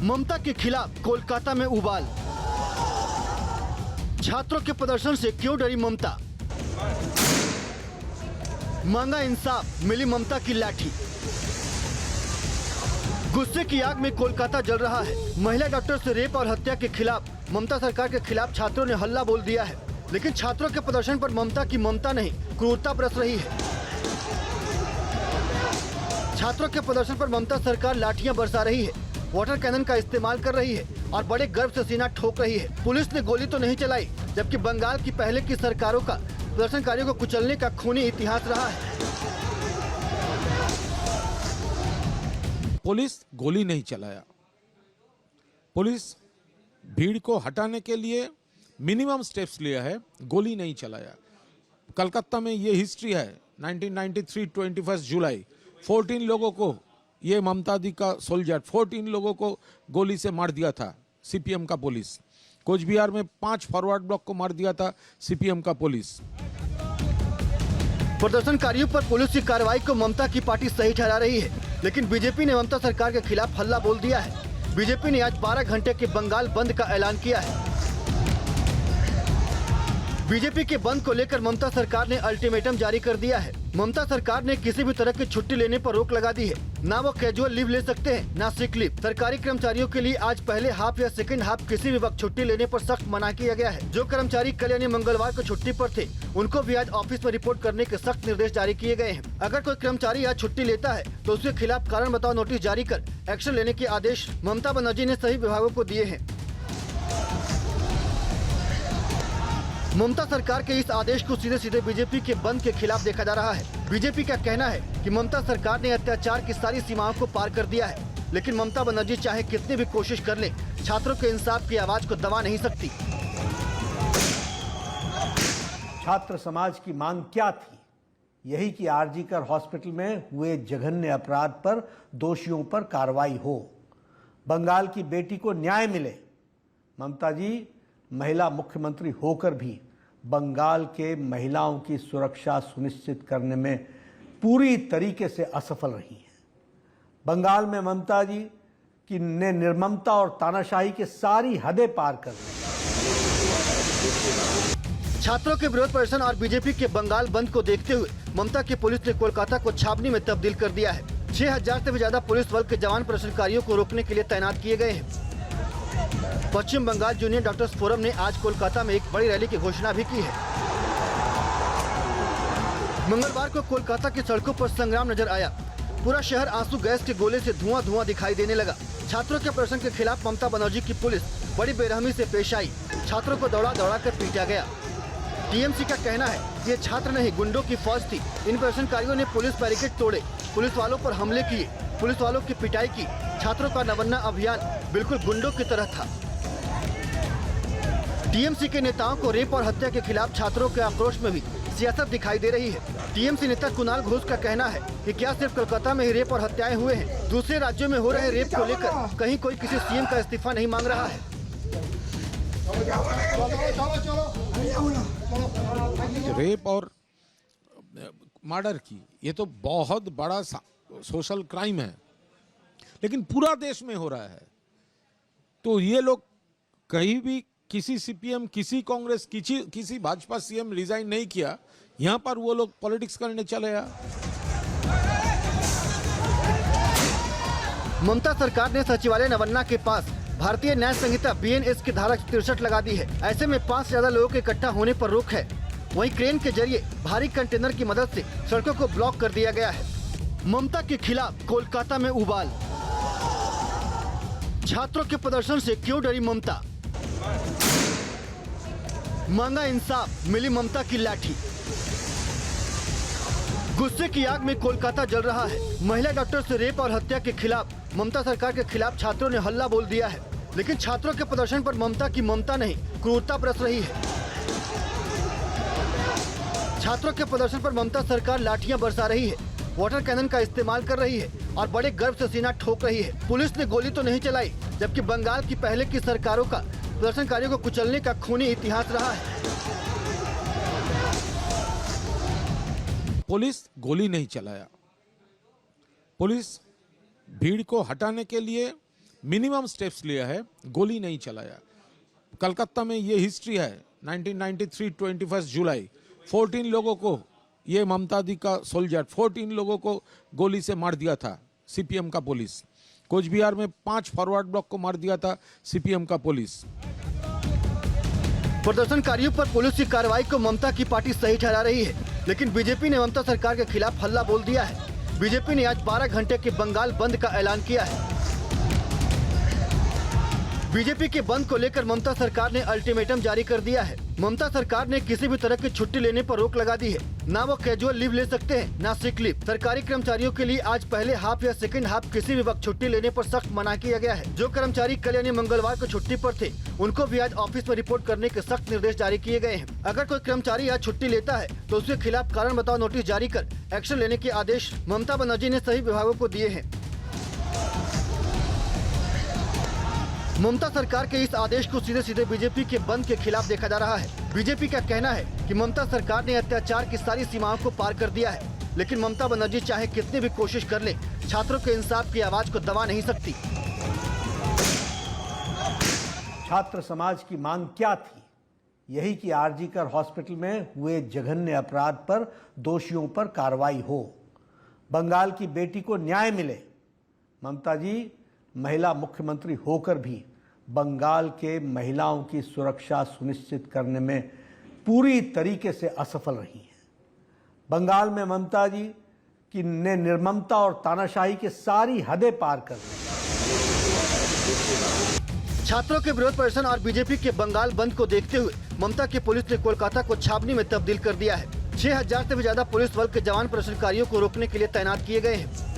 ममता के खिलाफ कोलकाता में उबाल। छात्रों के प्रदर्शन से क्यों डरी ममता? मांगा इंसाफ, मिली ममता की लाठी। गुस्से की आग में कोलकाता जल रहा है। महिला डॉक्टर से रेप और हत्या के खिलाफ ममता सरकार के खिलाफ छात्रों ने हल्ला बोल दिया है। लेकिन छात्रों के प्रदर्शन पर ममता की ममता नहीं, क्रूरता बरस रही है। छात्रों के प्रदर्शन पर ममता सरकार लाठियां बरसा रही है, वाटर कैनन का इस्तेमाल कर रही है और बड़े गर्व से सीना ठोक रही है। पुलिस ने गोली तो नहीं चलाई, जबकि बंगाल की पहले की सरकारों का प्रदर्शनकारियों को कुचलने का खूनी इतिहास रहा है। पुलिस गोली नहीं चलाया। पुलिस भीड़ को हटाने के लिए मिनिमम स्टेप्स लिया है, गोली नहीं चलाया। कलकत्ता में ये हिस्ट्री है। 1993 21 जुलाई 14 लोगों को, ये ममता दी का सोल्जर 14 लोगों को गोली से मार दिया था सीपीएम का पुलिस। कोच बिहार में 5 फॉरवर्ड ब्लॉक को मार दिया था सीपीएम का पुलिस। प्रदर्शनकारियों पर पुलिस की कार्रवाई को ममता की पार्टी सही ठहरा रही है, लेकिन बीजेपी ने ममता सरकार के खिलाफ हल्ला बोल दिया है। बीजेपी ने आज 12 घंटे के बंगाल बंद का ऐलान किया है। बीजेपी के बंद को लेकर ममता सरकार ने अल्टीमेटम जारी कर दिया है। ममता सरकार ने किसी भी तरह की छुट्टी लेने पर रोक लगा दी है। ना वो कैजुअल लीव ले सकते हैं, ना सिक लीव। सरकारी कर्मचारियों के लिए आज पहले हाफ या सेकंड हाफ किसी भी वक्त छुट्टी लेने पर सख्त मना किया गया है। जो कर्मचारी कल यानी मंगलवार को छुट्टी पर थे, उनको भी आज ऑफिस में रिपोर्ट करने के सख्त निर्देश जारी किए गए हैं। अगर कोई कर्मचारी आज छुट्टी लेता है तो उसके खिलाफ कारण बताओ नोटिस जारी कर एक्शन लेने के आदेश ममता बनर्जी ने सभी विभागों को दिए हैं। ममता सरकार के इस आदेश को सीधे सीधे बीजेपी के बंद के खिलाफ देखा जा रहा है। बीजेपी का कहना है कि ममता सरकार ने अत्याचार की सारी सीमाओं को पार कर दिया है, लेकिन ममता बनर्जी चाहे कितनी भी कोशिश कर ले, छात्रों के इंसाफ की आवाज को दबा नहीं सकती। छात्र समाज की मांग क्या थी? यही कि आरजीकर हॉस्पिटल में हुए जघन्य अपराध पर दोषियों पर कार्रवाई हो, बंगाल की बेटी को न्याय मिले। ममता जी महिला मुख्यमंत्री होकर भी बंगाल के महिलाओं की सुरक्षा सुनिश्चित करने में पूरी तरीके से असफल रही हैं। बंगाल में ममता जी की ने निर्ममता और तानाशाही के सारी हदें पार कर दी। छात्रों के विरोध प्रदर्शन और बीजेपी के बंगाल बंद को देखते हुए ममता की पुलिस ने कोलकाता को छावनी में तब्दील कर दिया है। 6000 से भी ज्यादा पुलिस बल के जवान प्रदर्शनकारियों को रोकने के लिए तैनात किए गए हैं। पश्चिम बंगाल जूनियर डॉक्टर्स फोरम ने आज कोलकाता में एक बड़ी रैली की घोषणा भी की है। मंगलवार को कोलकाता की सड़कों पर संग्राम नजर आया। पूरा शहर आंसू गैस के गोले से धुआं धुआं दिखाई देने लगा। छात्रों के प्रदर्शन के खिलाफ ममता बनर्जी की पुलिस बड़ी बेरहमी से पेश आई। छात्रों को दौड़ा दौड़ा कर पीटा गया। टीएमसी का कहना है ये छात्र नहीं, गुंडों की फौज थी। इन प्रदर्शनकारियों ने पुलिस बैरिकेड तोड़े, पुलिस वालों पर हमले किए, पुलिस वालों की पिटाई की। छात्रों का नवन्ना अभियान बिल्कुल गुंडों की तरह था। टीएमसी के नेताओं को रेप और हत्या के खिलाफ छात्रों के आक्रोश में भी सियासत दिखाई दे रही है। टीएमसी नेता कुणाल घोष का कहना है कि क्या सिर्फ कोलकाता में ही रेप और हत्याएं हुए हैं? दूसरे राज्यों में हो रहे रेप को लेकर कहीं कोई किसी सीएम का इस्तीफा नहीं मांग रहा है। रेप और मर्डर की ये तो बहुत बड़ा सोशल क्राइम है, लेकिन पूरा देश में हो रहा है। तो ये लोग कहीं भी किसी सीपीएम, किसी कांग्रेस, किसी भाजपा सीएम रिजाइन नहीं किया, यहां पर वो लोग पॉलिटिक्स करने चले आ। ममता सरकार ने सचिवालय नवन्ना के पास भारतीय न्याय संहिता बीएनएस की धारा 63 लगा दी है। ऐसे में 5 से ज्यादा लोगों के इकट्ठा होने पर रोक है। वहीं क्रेन के जरिए भारी कंटेनर की मदद से सड़कों को ब्लॉक कर दिया गया है। ममता के खिलाफ कोलकाता में उबाल। छात्रों के प्रदर्शन से क्यों डरी ममता? मांगा इंसाफ, मिली ममता की लाठी। गुस्से की आग में कोलकाता जल रहा है। महिला डॉक्टर से रेप और हत्या के खिलाफ ममता सरकार के खिलाफ छात्रों ने हल्ला बोल दिया है। लेकिन छात्रों के प्रदर्शन पर ममता की ममता नहीं, क्रूरता बरस रही है। छात्रों के प्रदर्शन पर ममता सरकार लाठियां बरसा रही है, वाटर कैनन का इस्तेमाल कर रही है और बड़े गर्व से सीना ठोक रही है। पुलिस ने गोली तो नहीं चलाई, जबकि बंगाल की पहले की सरकारों का प्रदर्शनकारियों को कुचलने का खूनी इतिहास रहा है। पुलिस गोली नहीं चलाया। पुलिस भीड़ को हटाने के लिए मिनिमम स्टेप्स लिया है, गोली नहीं चलाया। कलकत्ता में ये हिस्ट्री है, 1993 21 जुलाई 14 लोगों को, ये ममता दी का सोल्जर 14 लोगों को गोली से मार दिया था सीपीएम का पुलिस। कोच बिहार में 5 फॉरवर्ड ब्लॉक को मार दिया था सीपीएम का पुलिस। प्रदर्शनकारियों पर पुलिस की कार्रवाई को ममता की पार्टी सही ठहरा रही है, लेकिन बीजेपी ने ममता सरकार के खिलाफ हल्ला बोल दिया है। बीजेपी ने आज 12 घंटे के बंगाल बंद का ऐलान किया है। बीजेपी के बंद को लेकर ममता सरकार ने अल्टीमेटम जारी कर दिया है। ममता सरकार ने किसी भी तरह की छुट्टी लेने पर रोक लगा दी है। ना वो कैजुअल लीव ले सकते हैं, ना सिक लीव। सरकारी कर्मचारियों के लिए आज पहले हाफ या सेकंड हाफ किसी भी वक्त छुट्टी लेने पर सख्त मना किया गया है। जो कर्मचारी कल यानी मंगलवार को छुट्टी पर थे, उनको भी आज ऑफिस में रिपोर्ट करने के सख्त निर्देश जारी किए गए हैं। अगर कोई कर्मचारी आज छुट्टी लेता है तो उसके खिलाफ कारण बताओ नोटिस जारी कर एक्शन लेने के आदेश ममता बनर्जी ने सभी विभागों को दिए हैं। ममता सरकार के इस आदेश को सीधे सीधे बीजेपी के बंद के खिलाफ देखा जा रहा है। बीजेपी का कहना है कि ममता सरकार ने अत्याचार की सारी सीमाओं को पार कर दिया है, लेकिन ममता बनर्जी चाहे कितनी भी कोशिश कर ले, छात्रों के इंसाफ की आवाज को दबा नहीं सकती। छात्र समाज की मांग क्या थी? यही कि आरजीकर हॉस्पिटल में हुए जघन्य अपराध पर दोषियों पर कार्रवाई हो, बंगाल की बेटी को न्याय मिले। ममता जी महिला मुख्यमंत्री होकर भी बंगाल के महिलाओं की सुरक्षा सुनिश्चित करने में पूरी तरीके से असफल रही हैं। बंगाल में ममता जी की ने निर्ममता और तानाशाही की सारी हदें पार कर दी। छात्रों के विरोध प्रदर्शन और बीजेपी के बंगाल बंद को देखते हुए ममता की पुलिस ने कोलकाता को छावनी में तब्दील कर दिया है। 6000 से भी ज्यादा पुलिस बल के जवान प्रदर्शनकारियों को रोकने के लिए तैनात किए गए हैं।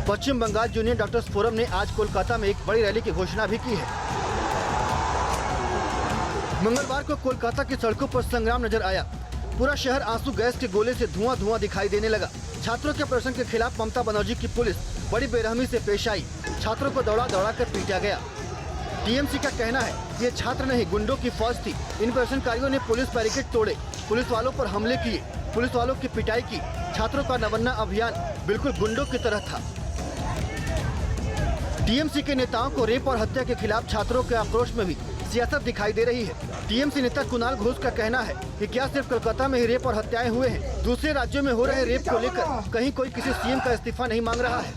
पश्चिम बंगाल जूनियर डॉक्टर्स फोरम ने आज कोलकाता में एक बड़ी रैली की घोषणा भी की है। मंगलवार को कोलकाता की सड़कों पर संग्राम नजर आया। पूरा शहर आंसू गैस के गोले से धुआं धुआं दिखाई देने लगा। छात्रों के प्रदर्शन के खिलाफ ममता बनर्जी की पुलिस बड़ी बेरहमी से पेश आई। छात्रों को दौड़ा दौड़ा कर पीटा गया। टीएमसी का कहना है ये छात्र नहीं, गुंडों की फौज थी। इन प्रदर्शनकारियों ने पुलिस बैरिकेड तोड़े, पुलिस वालों पर हमले किए, पुलिस वालों की पिटाई की। छात्रों का नवन्ना अभियान बिल्कुल गुंडों की तरह था। टीएमसी के नेताओं को रेप और हत्या के खिलाफ छात्रों के आक्रोश में भी सियासत दिखाई दे रही है। टीएमसी नेता कुणाल घोष का कहना है कि क्या सिर्फ कोलकाता में ही रेप और हत्याएं हुए हैं? दूसरे राज्यों में हो रहे रेप को लेकर कहीं कोई किसी सीएम का इस्तीफा नहीं मांग रहा है।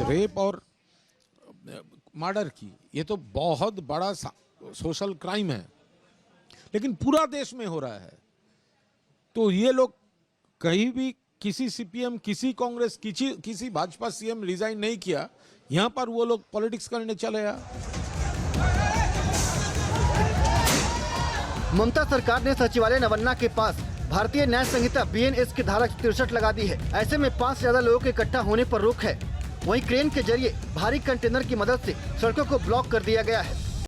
रेप और मर्डर की ये तो बहुत बड़ा सोशल क्राइम है, लेकिन पूरा देश में हो रहा है। तो ये लोग कहीं भी किसी सीपीएम, किसी कांग्रेस, किसी भाजपा सीएम रिजाइन नहीं किया, यहां पर वो लोग पॉलिटिक्स करने चले यार। ममता सरकार ने सचिवालय नवन्ना के पास भारतीय न्याय संहिता BNS की धारा 63 लगा दी है। ऐसे में 5 से ज्यादा लोगों के इकट्ठा होने पर रोक है। वहीं क्रेन के जरिए भारी कंटेनर की मदद से सड़कों को ब्लॉक कर दिया गया है।